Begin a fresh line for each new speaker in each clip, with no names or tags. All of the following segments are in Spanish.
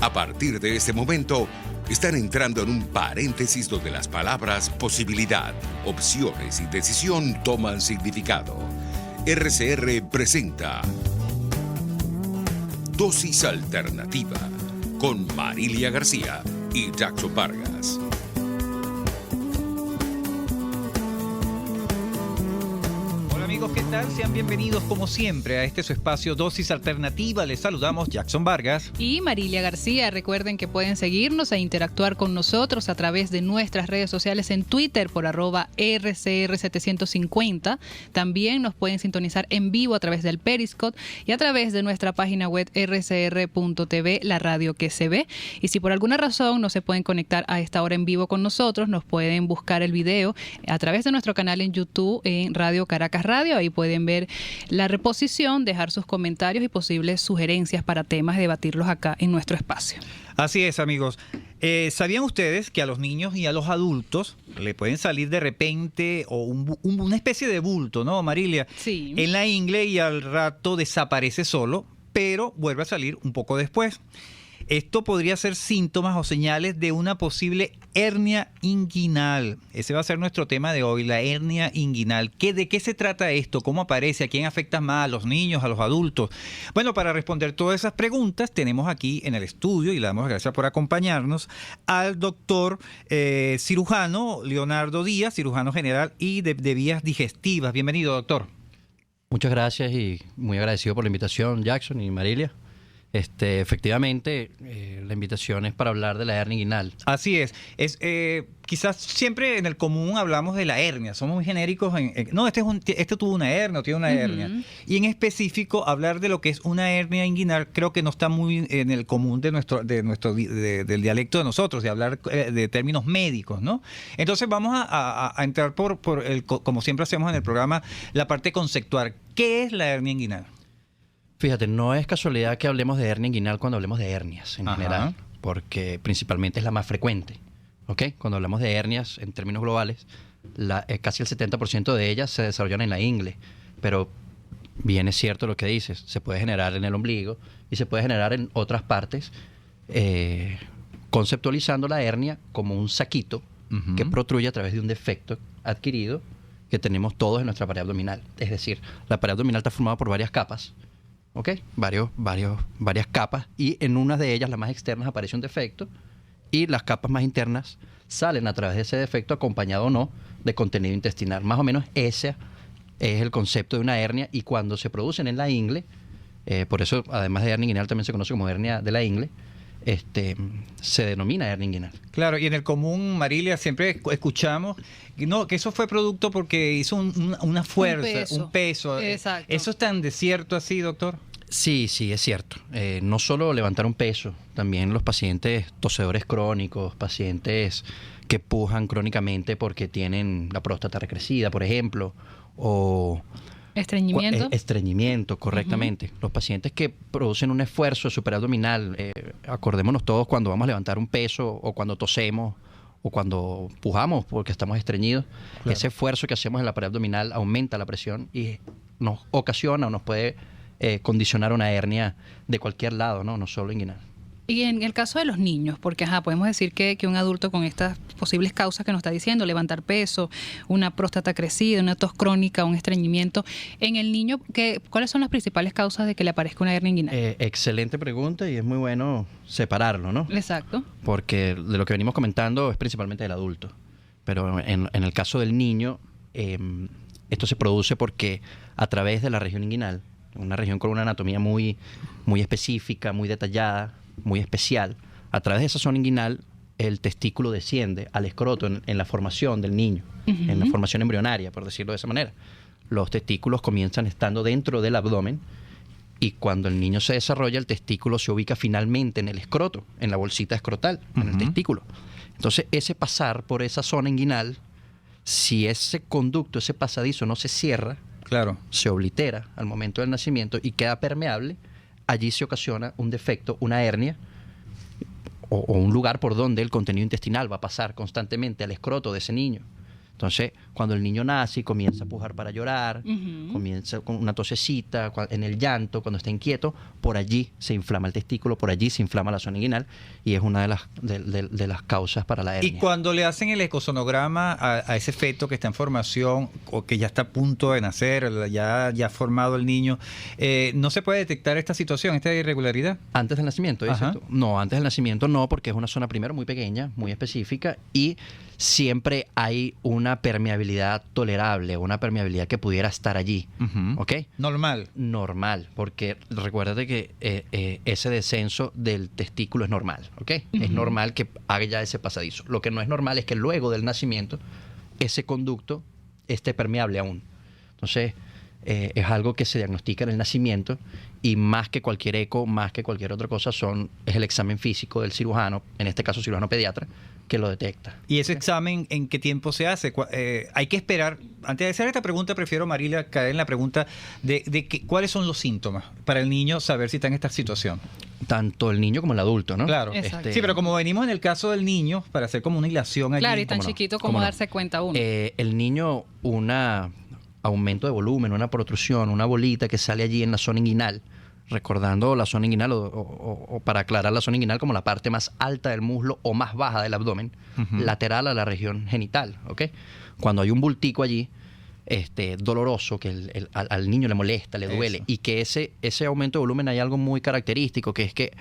A partir de este momento, están entrando en un paréntesis donde las palabras posibilidad, opciones y decisión toman significado. RCR presenta Dosis Alternativa con Marilia García y Jackson Vargas.
Amigos, ¿qué tal? Sean bienvenidos como siempre a este su espacio Dosis Alternativa. Les saludamos Jackson Vargas
y Marilia García. Recuerden que pueden seguirnos e interactuar con nosotros a través de nuestras redes sociales en Twitter por @RCR750. También nos pueden sintonizar en vivo a través del Periscope y a través de nuestra página web rcr.tv, la radio que se ve. Y si por alguna razón no se pueden conectar a esta hora en vivo con nosotros, nos pueden buscar el video a través de nuestro canal en YouTube en Radio Caracas Radio. Ahí pueden ver la reposición, dejar sus comentarios y posibles sugerencias para temas, debatirlos acá en nuestro espacio.
Así es, amigos. ¿Sabían ustedes que a los niños y a los adultos le pueden salir de repente o una especie de bulto, ¿no, Marilia?
Sí.
En la ingle y al rato desaparece solo, pero vuelve a salir un poco después. Esto podría ser síntomas o señales de una posible hernia inguinal. Ese va a ser nuestro tema de hoy, la hernia inguinal. ¿De qué se trata esto? ¿Cómo aparece? ¿A quién afecta más? ¿A los niños? ¿A los adultos? Bueno, para responder todas esas preguntas tenemos aquí en el estudio, y le damos gracias por acompañarnos, al doctor cirujano Leonardo Díaz, cirujano general y de vías digestivas. Bienvenido, doctor.
Muchas gracias y muy agradecido por la invitación, Jackson y Marilia. Efectivamente, la invitación es para hablar de la hernia inguinal.
Así es. Quizás siempre en el común hablamos de la hernia. Somos muy genéricos. No, este tuvo una hernia o tiene una hernia. Y en específico, hablar de lo que es una hernia inguinal creo que no está muy en el común del dialecto de nosotros, de hablar de términos médicos, ¿no? Entonces vamos a entrar como siempre hacemos en el programa, la parte conceptual. ¿Qué es la hernia inguinal?
Fíjate, no es casualidad que hablemos de hernia inguinal cuando hablemos de hernias en general, porque principalmente es la más frecuente. ¿Ok? Cuando hablamos de hernias en términos globales, casi el 70% de ellas se desarrollan en la ingle, pero bien es cierto lo que dices, se puede generar en el ombligo y se puede generar en otras partes, conceptualizando la hernia como un saquito que protruye a través de un defecto adquirido que tenemos todos en nuestra pared abdominal. Es decir, la pared abdominal está formada por varias capas. ¿Ok? Varias capas, y en una de ellas, las más externas, aparece un defecto, y las capas más internas salen a través de ese defecto, acompañado o no de contenido intestinal. Más o menos ese es el concepto de una hernia, y cuando se producen en la ingle, por eso además de hernia inguinal también se conoce como hernia de la ingle, se denomina hernia inguinal.
Claro, y en el común, Marilia, siempre escuchamos que eso fue producto porque hizo una fuerza, un peso.
Exacto.
¿Eso es tan de cierto así, doctor?
Sí, es cierto. No solo levantar un peso, también los pacientes tosedores crónicos, pacientes que pujan crónicamente porque tienen la próstata recrecida, por ejemplo, o
estreñimiento.
Estreñimiento, correctamente. Los pacientes que producen un esfuerzo superabdominal, acordémonos todos cuando vamos a levantar un peso o cuando tosemos o cuando pujamos porque estamos estreñidos, claro. Ese esfuerzo que hacemos en la pared abdominal aumenta la presión y nos ocasiona o nos puede condicionar una hernia de cualquier lado, no solo inguinal.
Y en el caso de los niños, porque podemos decir que un adulto con estas posibles causas que nos está diciendo, levantar peso, una próstata crecida, una tos crónica, un estreñimiento, en el niño, ¿cuáles son las principales causas de que le aparezca una hernia inguinal?
Excelente pregunta, y es muy bueno separarlo, ¿no?
Exacto.
Porque de lo que venimos comentando es principalmente del adulto. Pero en el caso del niño, esto se produce porque a través de la región inguinal, una región con una anatomía muy, muy específica, muy detallada, muy especial, a través de esa zona inguinal el testículo desciende al escroto en la formación del niño, en la formación embrionaria, por decirlo de esa manera. Los testículos comienzan estando dentro del abdomen, y cuando el niño se desarrolla, el testículo se ubica finalmente en el escroto, en la bolsita escrotal, en el testículo. Entonces, ese pasar por esa zona inguinal, si ese conducto, ese pasadizo no se cierra,
claro,
se oblitera al momento del nacimiento y queda permeable, allí se ocasiona un defecto, una hernia, o un lugar por donde el contenido intestinal va a pasar constantemente al escroto de ese niño. Entonces, cuando el niño nace y comienza a pujar para llorar, comienza con una tosecita, en el llanto, cuando está inquieto, por allí se inflama el testículo, por allí se inflama la zona inguinal y es una de las causas para la hernia.
Y cuando le hacen el ecosonograma a ese feto que está en formación o que ya está a punto de nacer, ya ha formado el niño, ¿no se puede detectar esta situación, esta irregularidad?
¿Antes del nacimiento, dices tú? No, antes del nacimiento no, porque es una zona primero muy pequeña, muy específica y siempre hay una permeabilidad tolerable, una permeabilidad que pudiera estar allí, ¿ok?
Normal.
Normal, porque recuérdate que ese descenso del testículo es normal, ¿ok? Es normal que haga ya ese pasadizo. Lo que no es normal es que luego del nacimiento ese conducto esté permeable aún. Entonces, es algo que se diagnostica en el nacimiento y más que cualquier eco, más que cualquier otra cosa, es el examen físico del cirujano, en este caso cirujano pediatra, que lo detecta.
¿Y ese examen en qué tiempo se hace? Hay que esperar. Antes de hacer esta pregunta, prefiero, Marila, caer en la pregunta de cuáles son los síntomas para el niño saber si está en esta situación.
Tanto el niño como el adulto, ¿no?
Claro. Sí, pero como venimos en el caso del niño, para hacer como una hilación allí.
Claro, y tan chiquito como darse cuenta uno.
El niño, aumento de volumen, una protrusión, una bolita que sale allí en la zona inguinal, recordando la zona inguinal o para aclarar la zona inguinal como la parte más alta del muslo o más baja del abdomen, lateral a la región genital, ¿ok? Cuando hay un bultico allí, doloroso, que al niño le molesta, le duele, y que ese aumento de volumen hay algo muy característico, que es que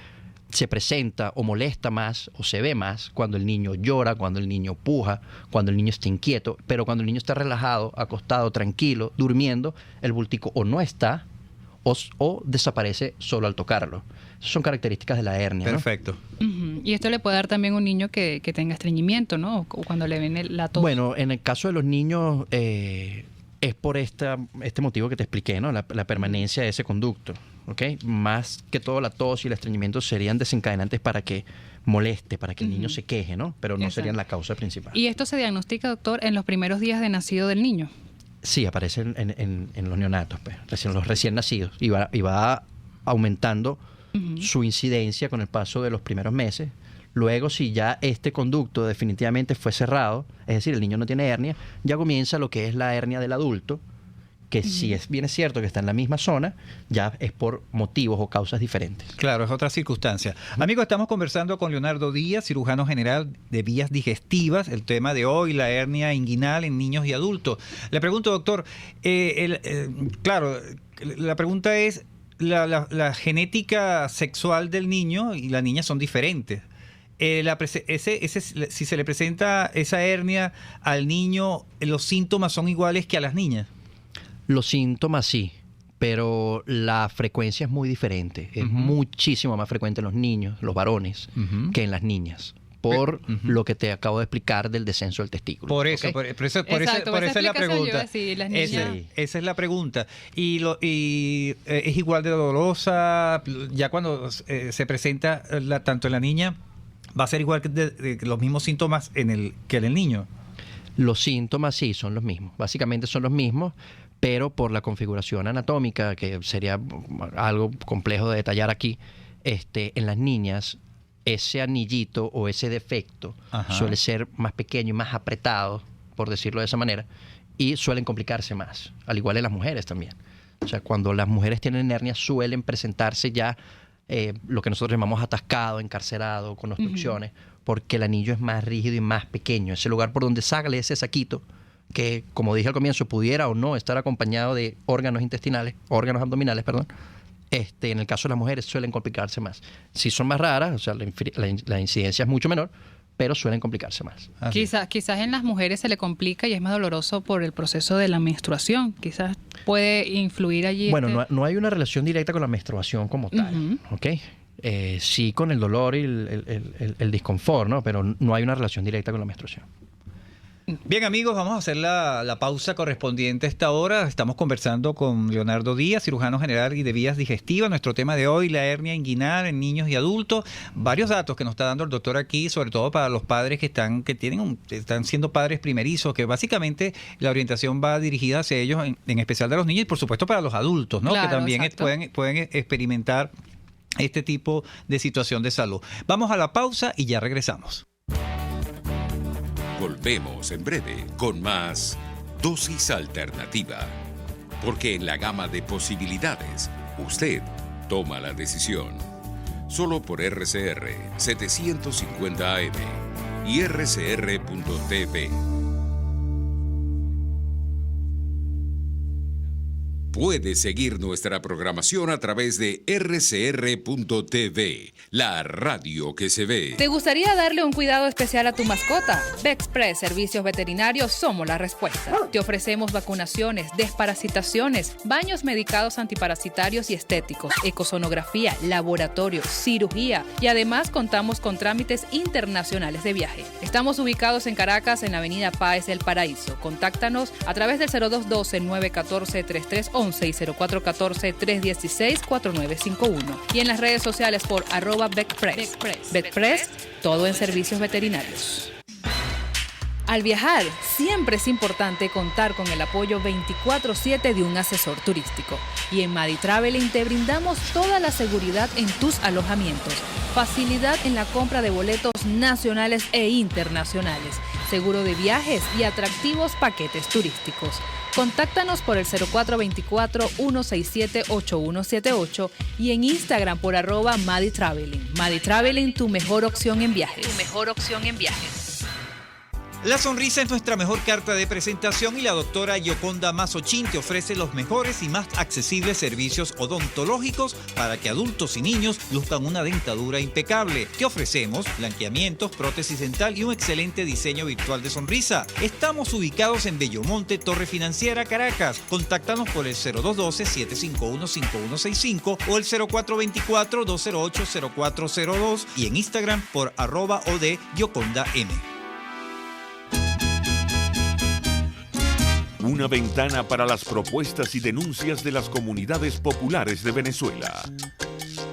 se presenta o molesta más o se ve más cuando el niño llora, cuando el niño puja, cuando el niño está inquieto, pero cuando el niño está relajado, acostado, tranquilo, durmiendo, el bultico o no está o desaparece solo al tocarlo. Esas son características de la hernia.
Perfecto.
¿No? Y esto le puede dar también a un niño que tenga estreñimiento, ¿no? O cuando le viene la tos.
Bueno, en el caso de los niños es por este motivo que te expliqué, ¿no? La permanencia de ese conducto, ¿ok? Más que todo la tos y el estreñimiento serían desencadenantes para que moleste, para que el niño se queje, ¿no? Pero no serían la causa principal.
¿Y esto se diagnostica, doctor, en los primeros días de nacido del niño?
Sí, aparece en los neonatos, pues, los recién nacidos, y va aumentando su incidencia con el paso de los primeros meses. Luego, si ya este conducto definitivamente fue cerrado, es decir, el niño no tiene hernia, ya comienza lo que es la hernia del adulto, que si bien es cierto que está en la misma zona, ya es por motivos o causas diferentes.
Claro, es otra circunstancia. Amigos, estamos conversando con Leonardo Díaz, cirujano general de vías digestivas. El tema de hoy, la hernia inguinal en niños y adultos. Le pregunto, doctor, claro, la pregunta es, la genética sexual del niño y la niña son diferentes. Si se le presenta esa hernia al niño, ¿los síntomas son iguales que a las niñas?
Los síntomas sí, pero la frecuencia es muy diferente. Es muchísimo más frecuente en los niños, los varones, que en las niñas. Por lo que te acabo de explicar del descenso del testículo. Por eso,
¿okay? por esa es la pregunta. Esa es la pregunta. Y es igual de dolorosa. Ya cuando se presenta tanto en la niña, va a ser igual que los mismos síntomas que en el niño.
Los síntomas sí son los mismos. Básicamente son los mismos, pero por la configuración anatómica, que sería algo complejo de detallar aquí, en las niñas ese anillito o ese defecto suele ser más pequeño y más apretado, por decirlo de esa manera, y suelen complicarse más, al igual en las mujeres también. O sea, cuando las mujeres tienen hernias suelen presentarse ya lo que nosotros llamamos atascado, encarcerado, con obstrucciones, porque el anillo es más rígido y más pequeño. Ese lugar por donde sale ese saquito, que como dije al comienzo, pudiera o no estar acompañado de órganos abdominales, perdón. En el caso de las mujeres suelen complicarse más. Si son más raras, o sea, la incidencia es mucho menor, pero suelen complicarse más.
Quizás en las mujeres se le complica y es más doloroso por el proceso de la menstruación. Quizás puede influir allí.
Bueno, no hay una relación directa con la menstruación como tal, ¿ok? Sí con el dolor y el disconfort, ¿no? Pero no hay una relación directa con la menstruación.
Bien, amigos, vamos a hacer la pausa correspondiente a esta hora. Estamos conversando con Leonardo Díaz, cirujano general y de vías digestivas. Nuestro tema de hoy, la hernia inguinal en niños y adultos. Varios datos que nos está dando el doctor aquí, sobre todo para los padres que están siendo padres primerizos, que básicamente la orientación va dirigida hacia ellos, en especial de los niños, y por supuesto para los adultos, ¿no? Claro, que también pueden experimentar este tipo de situación de salud. Vamos a la pausa y ya regresamos.
Volvemos en breve con más Dosis Alternativa. Porque en la gama de posibilidades, usted toma la decisión. Solo por RCR 750 AM y rcr.tv. Puede seguir nuestra programación a través de rcr.tv, la radio que se ve.
¿Te gustaría darle un cuidado especial a tu mascota? Vexpress Servicios Veterinarios somos la respuesta. Te ofrecemos vacunaciones, desparasitaciones, baños medicados antiparasitarios y estéticos, ecosonografía, laboratorio, cirugía y además contamos con trámites internacionales de viaje. Estamos ubicados en Caracas, en la avenida Páez del Paraíso. Contáctanos a través del 0212-914-3311 y 0414-316-4951 y en las redes sociales por @Vexpress. Vexpress, todo en servicios veterinarios. Al viajar, siempre es importante contar con el apoyo 24/7 de un asesor turístico. Y en Madi Traveling te brindamos toda la seguridad en tus alojamientos, facilidad en la compra de boletos nacionales e internacionales, seguro de viajes y atractivos paquetes turísticos. Contáctanos por el 0424-167-8178 y en Instagram por @Madi Traveling. Madi Traveling, tu mejor opción en viajes.
La sonrisa es nuestra mejor carta de presentación y la doctora Yoconda Mazzochín te ofrece los mejores y más accesibles servicios odontológicos para que adultos y niños luzcan una dentadura impecable. Te ofrecemos blanqueamientos, prótesis dental y un excelente diseño virtual de sonrisa. Estamos ubicados en Bellomonte, Torre Financiera, Caracas. Contáctanos por el 0212-751-5165 o el 0424-208-0402 y en Instagram por @OD-YocondaM.
Una ventana para las propuestas y denuncias de las comunidades populares de Venezuela.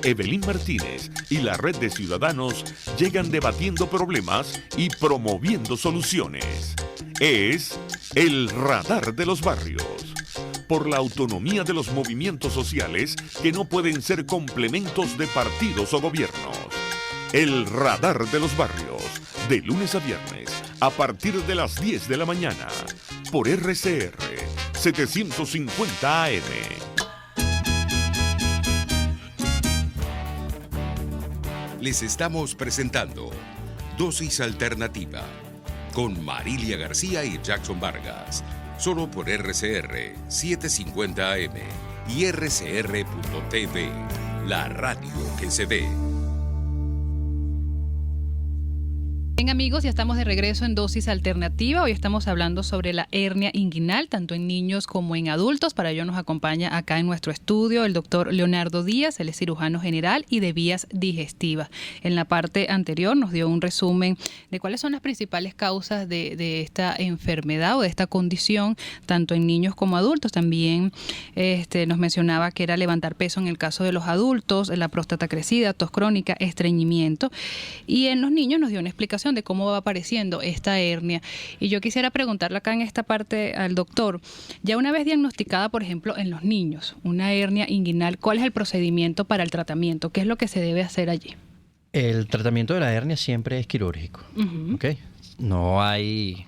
Evelyn Martínez y la Red de Ciudadanos llegan debatiendo problemas y promoviendo soluciones. Es el Radar de los Barrios. Por la autonomía de los movimientos sociales que no pueden ser complementos de partidos o gobiernos. El Radar de los Barrios, de lunes a viernes, a partir de las 10 de la mañana, por RCR 750 AM.
Les estamos presentando Dosis Alternativa con Marilia García y Jackson Vargas, solo por RCR 750 AM y rcr.tv, la radio que se ve.
Bien amigos, ya estamos de regreso en Dosis Alternativa. Hoy estamos hablando sobre la hernia inguinal, tanto en niños como en adultos. Para ello nos acompaña acá en nuestro estudio el doctor Leonardo Díaz, él es cirujano general y de vías digestivas. En la parte anterior nos dio un resumen de cuáles son las principales causas de esta enfermedad o de esta condición, tanto en niños como adultos. También nos mencionaba que era levantar peso en el caso de los adultos, la próstata crecida, tos crónica, estreñimiento. Y en los niños nos dio una explicación de cómo va apareciendo esta hernia. Y yo quisiera preguntarle acá en esta parte al doctor, ya una vez diagnosticada, por ejemplo, en los niños, una hernia inguinal, ¿cuál es el procedimiento para el tratamiento? ¿Qué es lo que se debe hacer allí?
El tratamiento de la hernia siempre es quirúrgico. ¿Okay? No hay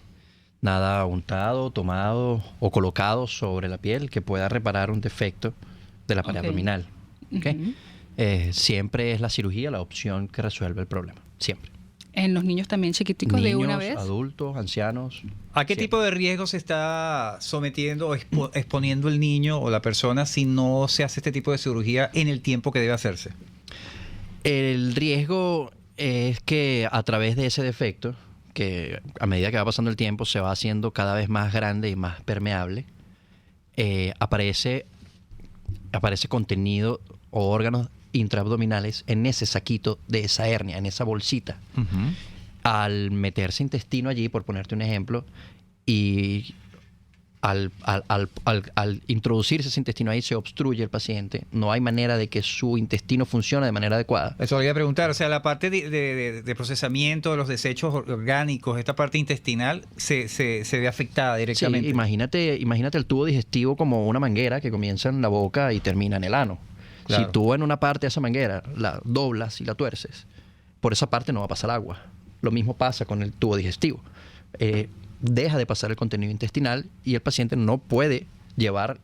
nada untado, tomado o colocado sobre la piel que pueda reparar un defecto de la pared abdominal. ¿Okay? Siempre es la cirugía la opción que resuelve el problema. Siempre.
En los niños también chiquiticos
niños,
de una vez.
Adultos, ancianos.
¿A qué tipo de riesgo se está sometiendo o exponiendo el niño o la persona si no se hace este tipo de cirugía en el tiempo que debe hacerse?
El riesgo es que a través de ese defecto, que a medida que va pasando el tiempo se va haciendo cada vez más grande y más permeable, aparece contenido o órganos intraabdominales en ese saquito de esa hernia, en esa bolsita. Al meterse intestino allí, por ponerte un ejemplo, y al introducirse ese intestino ahí se obstruye el paciente, no hay manera de que su intestino funcione de manera adecuada.
Eso le voy a preguntar, o sea, la parte de procesamiento de los desechos orgánicos, esta parte intestinal, se ve afectada directamente.
Sí, imagínate el tubo digestivo como una manguera que comienza en la boca y termina en el ano. Claro. Si tú en una parte de esa manguera la doblas y la tuerces, por esa parte no va a pasar agua. Lo mismo pasa con el tubo digestivo. deja de pasar el contenido intestinal y el paciente no puede llevar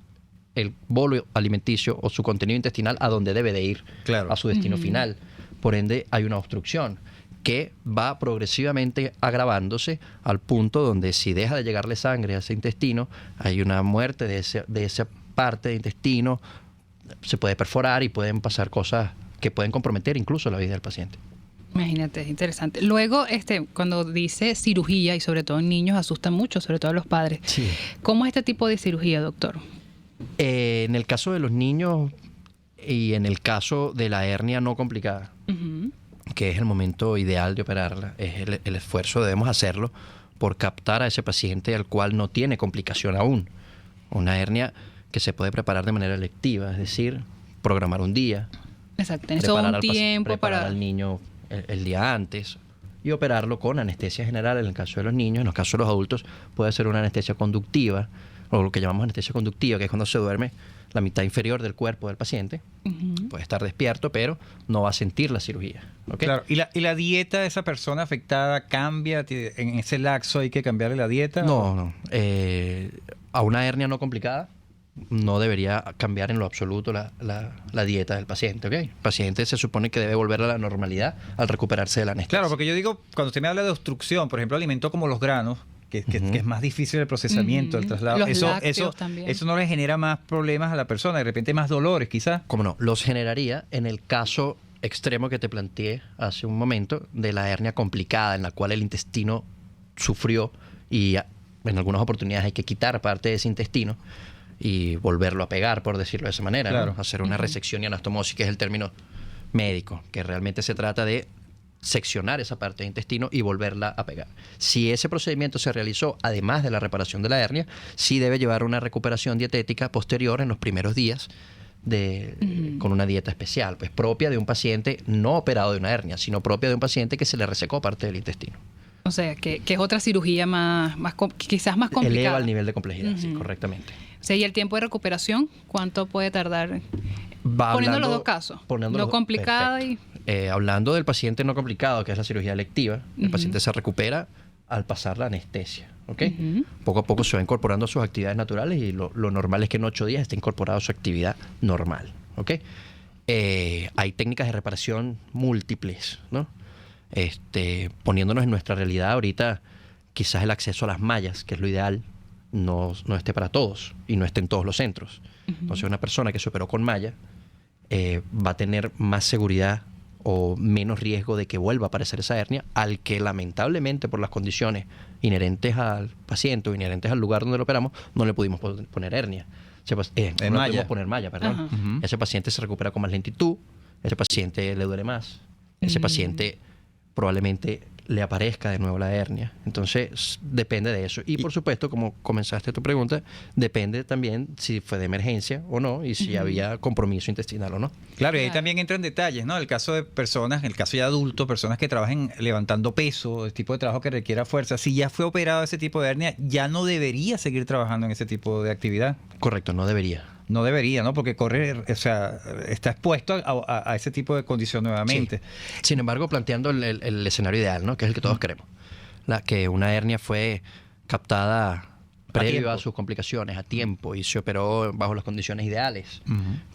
el bolo alimenticio o su contenido intestinal a donde debe de ir,
Claro.
a su destino final. Por ende, hay una obstrucción que va progresivamente agravándose al punto donde si deja de llegarle sangre a ese intestino, hay una muerte de esa parte de intestino, se puede perforar y pueden pasar cosas que pueden comprometer incluso la vida del paciente.
Imagínate, es interesante. Luego, cuando dice cirugía, y sobre todo en niños, asusta mucho, sobre todo a los padres.
Sí.
¿Cómo es este tipo de cirugía, doctor?
En el caso de los niños y en el caso de la hernia no complicada,
Ujú.
que es el momento ideal de operarla, es el esfuerzo, debemos hacerlo por captar a ese paciente al cual no tiene complicación aún. Una hernia que se puede preparar de manera electiva, es decir, programar un día,
Exacto, tenés todo un tiempo
preparar
para...
al niño el día antes y operarlo con anestesia general en el caso de los niños. En el caso de los adultos puede ser una anestesia conductiva, o lo que llamamos anestesia conductiva, que es cuando se duerme la mitad inferior del cuerpo del paciente.
Ujú.
Puede estar despierto, pero no va a sentir la cirugía. ¿Ok?
Claro. ¿Y la dieta de esa persona afectada cambia? ¿En ese lapso hay que cambiarle la dieta?
No. A una hernia no complicada no debería cambiar en lo absoluto la dieta del paciente. ¿Ok? El paciente se supone que debe volver a la normalidad al recuperarse de la anestesia.
Claro, porque yo digo, cuando usted me habla de obstrucción, por ejemplo, alimentos como los granos, que es más difícil el procesamiento, el traslado,
Los
eso
lácteos también.
eso no le genera más problemas a la persona, de repente más dolores quizás.
¿Cómo no? Los generaría en el caso extremo que te planteé hace un momento de la hernia complicada, en la cual el intestino sufrió y en algunas oportunidades hay que quitar parte de ese intestino y volverlo a pegar, por decirlo de esa manera, ¿no?
Claro.
Hacer una resección y anastomosis, que es el término médico, que realmente se trata de seccionar esa parte de intestino y volverla a pegar. Si ese procedimiento se realizó además de la reparación de la hernia, sí debe llevar una recuperación dietética posterior en los primeros días con una dieta especial, pues propia de un paciente no operado de una hernia, sino propia de un paciente que se le resecó parte del intestino.
O sea, que es otra cirugía quizás más complicada.
Eleva el nivel de complejidad, sí, correctamente.
O sea, ¿y el tiempo de recuperación cuánto puede tardar?
Va
Poniendo los
hablando-
dos casos.
poniendo
No
los dos-
complicada
perfecto.
y...
Hablando del paciente no complicado, que es la cirugía electiva, el paciente se recupera al pasar la anestesia. ¿Ok? Poco a poco se va incorporando a sus actividades naturales y lo normal es que en 8 días esté incorporado a su actividad normal. ¿Ok? Hay técnicas de reparación múltiples, ¿no? Poniéndonos en nuestra realidad ahorita, quizás el acceso a las mallas, que es lo ideal, no esté para todos y no esté en todos los centros. Entonces, una persona que se operó con malla va a tener más seguridad o menos riesgo de que vuelva a aparecer esa hernia, al que lamentablemente por las condiciones inherentes al paciente o inherentes al lugar donde lo operamos, no le pudimos poner hernia. No le pudimos poner malla, perdón.
Ajá.
Ese paciente se recupera con más lentitud, ese paciente le duele más, ese paciente probablemente le aparezca de nuevo la hernia. Entonces, depende de eso. Y por supuesto, como comenzaste tu pregunta, depende también si fue de emergencia o no y si había compromiso intestinal o no.
Claro, y ahí
Claro.
también entran detalles, ¿no? El caso de personas, el caso de adultos, personas que trabajen levantando peso, el tipo de trabajo que requiera fuerza. Si ya fue operado ese tipo de hernia, ya no debería seguir trabajando en ese tipo de actividad.
Correcto, no debería.
No debería, ¿no? Porque está expuesto a ese tipo de condición nuevamente.
Sí. Sin embargo, planteando el escenario ideal, ¿no? Que es el que todos queremos. Que una hernia fue captada previo
tiempo.
a sus complicaciones, a tiempo, y se operó bajo las condiciones ideales,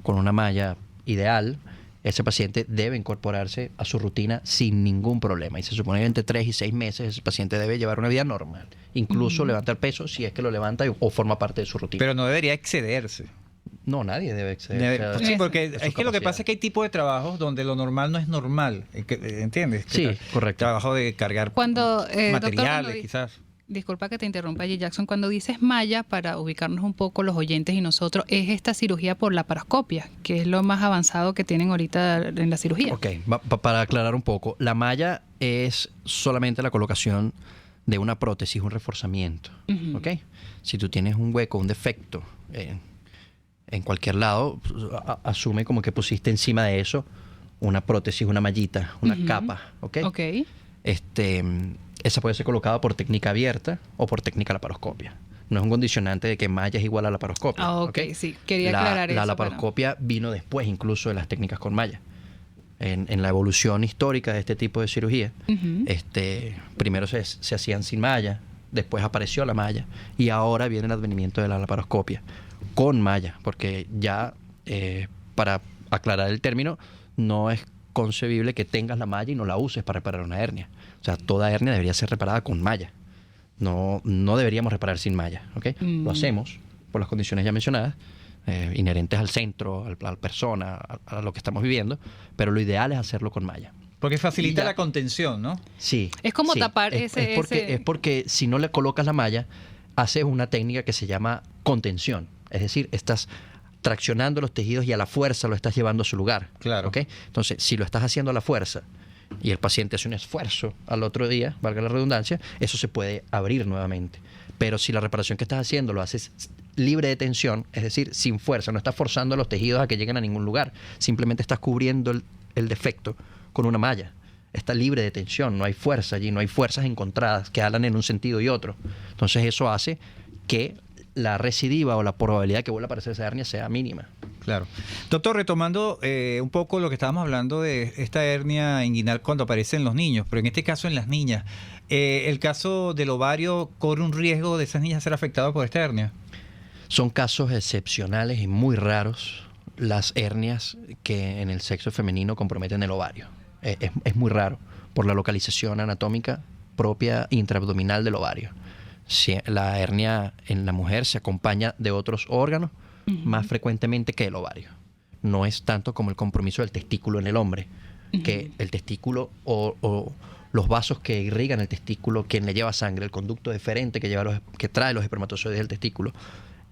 con una malla ideal. Ese paciente debe incorporarse a su rutina sin ningún problema. Y se supone que entre 3 y 6 meses ese paciente debe llevar una vida normal. Incluso levantar peso si es que lo levanta o forma parte de su rutina.
Pero no debería excederse.
No, nadie debe exceder.
Sí, porque
de su
es que lo que
capacidad.
pasa es que hay tipos de trabajos donde lo normal no es normal. ¿Entiendes?
Sí, correcto.
Trabajo de cargar
Cuando, doctor,
materiales,
cuando
quizás.
Disculpa que te interrumpa allí, Jackson. Cuando dices malla, para ubicarnos un poco los oyentes y nosotros, es esta cirugía por laparoscopia, que es lo más avanzado que tienen ahorita en la cirugía.
Ok, para aclarar un poco, la malla es solamente la colocación de una prótesis, un reforzamiento. ¿Ok? Si tú tienes un hueco, un defecto en cualquier lado, asume como que pusiste encima de eso una prótesis, una mallita, una capa. ¿Ok?
Ok.
Esa puede ser colocada por técnica abierta o por técnica laparoscopia. No es un condicionante de que malla es igual a laparoscopia.
Ah, ok, sí. Quería aclarar eso.
La
para-
laparoscopia vino después incluso de las técnicas con malla. En la evolución histórica de este tipo de cirugía, primero se hacían sin malla, después apareció la malla y ahora viene el advenimiento de la laparoscopia con malla, porque ya, para aclarar el término, no es concebible que tengas la malla y no la uses para reparar una hernia. O sea, toda hernia debería ser reparada con malla. No deberíamos reparar sin malla, ¿ok? Lo hacemos por las condiciones ya mencionadas, inherentes al centro, a la persona, a lo que estamos viviendo, pero lo ideal es hacerlo con malla.
Porque facilita la contención, ¿no?
Sí.
Es como tapar
es
ese...
Es porque si no le colocas la malla, haces una técnica que se llama contención. Es decir, estás traccionando los tejidos y a la fuerza lo estás llevando a su lugar.
Claro.
¿Ok? Entonces, si lo estás haciendo a la fuerza y el paciente hace un esfuerzo al otro día, valga la redundancia, eso se puede abrir nuevamente. Pero si la reparación que estás haciendo lo haces libre de tensión, es decir, sin fuerza, no estás forzando los tejidos a que lleguen a ningún lugar, simplemente estás cubriendo el defecto con una malla. Está libre de tensión, no hay fuerza allí, no hay fuerzas encontradas que hablan en un sentido y otro. Entonces eso hace que la recidiva o la probabilidad que vuelva a aparecer esa hernia sea mínima.
Claro. Doctor, retomando un poco lo que estábamos hablando de esta hernia inguinal cuando aparece en los niños, pero en este caso en las niñas, ¿el caso del ovario corre un riesgo de esas niñas ser afectadas por esta hernia?
Son casos excepcionales y muy raros las hernias que en el sexo femenino comprometen el ovario. Es muy raro por la localización anatómica propia intraabdominal del ovario. Si la hernia en la mujer se acompaña de otros órganos más frecuentemente que el ovario. No es tanto como el compromiso del testículo en el hombre, que el testículo o los vasos que irrigan el testículo, quien le lleva sangre, el conducto deferente que trae los espermatozoides del testículo,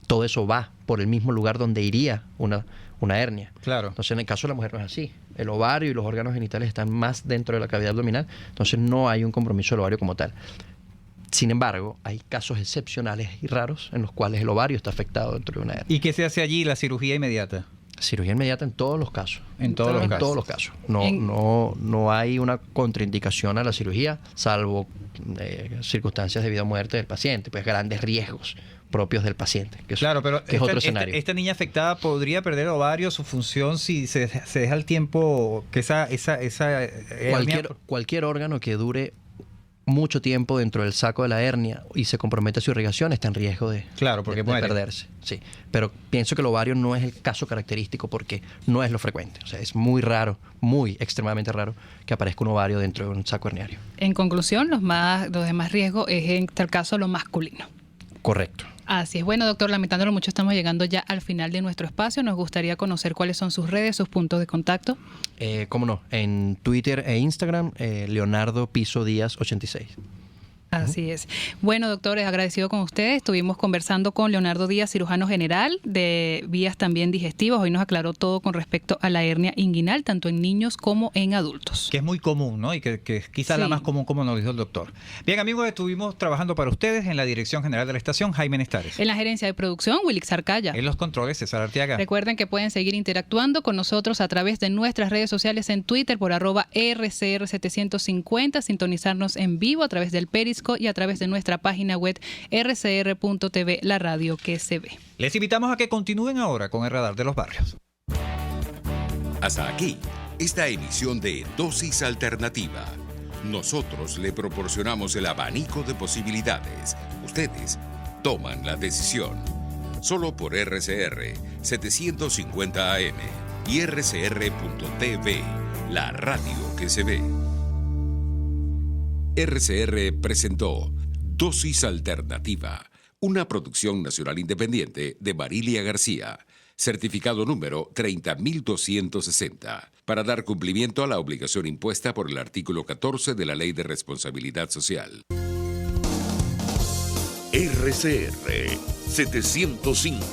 todo eso va por el mismo lugar donde iría una hernia.
Claro.
Entonces, en el caso de la mujer no es así. El ovario y los órganos genitales están más dentro de la cavidad abdominal, entonces no hay un compromiso del ovario como tal. Sin embargo, hay casos excepcionales y raros en los cuales el ovario está afectado dentro de una hernia.
¿Y qué se hace allí? La cirugía inmediata.
Cirugía inmediata en todos los casos.
En todos los
casos. No hay una contraindicación a la cirugía, salvo circunstancias de vida o muerte del paciente, pues grandes riesgos propios del paciente.
Claro, pero
es otro escenario.
Esta niña afectada podría perder el ovario, su función, si se deja el tiempo que esa
cualquier órgano que dure mucho tiempo dentro del saco de la hernia y se compromete su irrigación está en riesgo de perderse. Sí. Pero pienso que el ovario no es el caso característico porque no es lo frecuente. O sea, es muy raro, muy extremadamente raro que aparezca un ovario dentro de un saco herniario.
En conclusión, los demás riesgos es en tal caso lo masculino.
Correcto.
Así es. Bueno, doctor, lamentándolo mucho, estamos llegando ya al final de nuestro espacio. Nos gustaría conocer cuáles son sus redes, sus puntos de contacto.
¿Cómo no? En Twitter e Instagram, Leonardo Piso Díaz 86.
Así es. Bueno, doctores, agradecido con ustedes. Estuvimos conversando con Leonardo Díaz, cirujano general de vías también digestivas. Hoy nos aclaró todo con respecto a la hernia inguinal, tanto en niños como en adultos.
Que es muy común, ¿no? Y que es quizás la más común, como nos dijo el doctor. Bien, amigos, estuvimos trabajando para ustedes en la dirección general de la estación, Jaime Nestares.
En la gerencia de producción, Wilix Arcaya.
En los controles, César Arteaga.
Recuerden que pueden seguir interactuando con nosotros a través de nuestras redes sociales en Twitter por @RCR750, sintonizarnos en vivo a través del Periscope y a través de nuestra página web rcr.tv, la radio que se ve.
Les invitamos a que continúen ahora con el Radar de los Barrios.
Hasta aquí, esta emisión de Dosis Alternativa. Nosotros le proporcionamos el abanico de posibilidades. Ustedes toman la decisión. Solo por RCR 750 AM y rcr.tv, la radio que se ve. RCR presentó Dosis Alternativa, una producción nacional independiente de Marilia García, certificado número 30.260, para dar cumplimiento a la obligación impuesta por el artículo 14 de la Ley de Responsabilidad Social.
RCR 750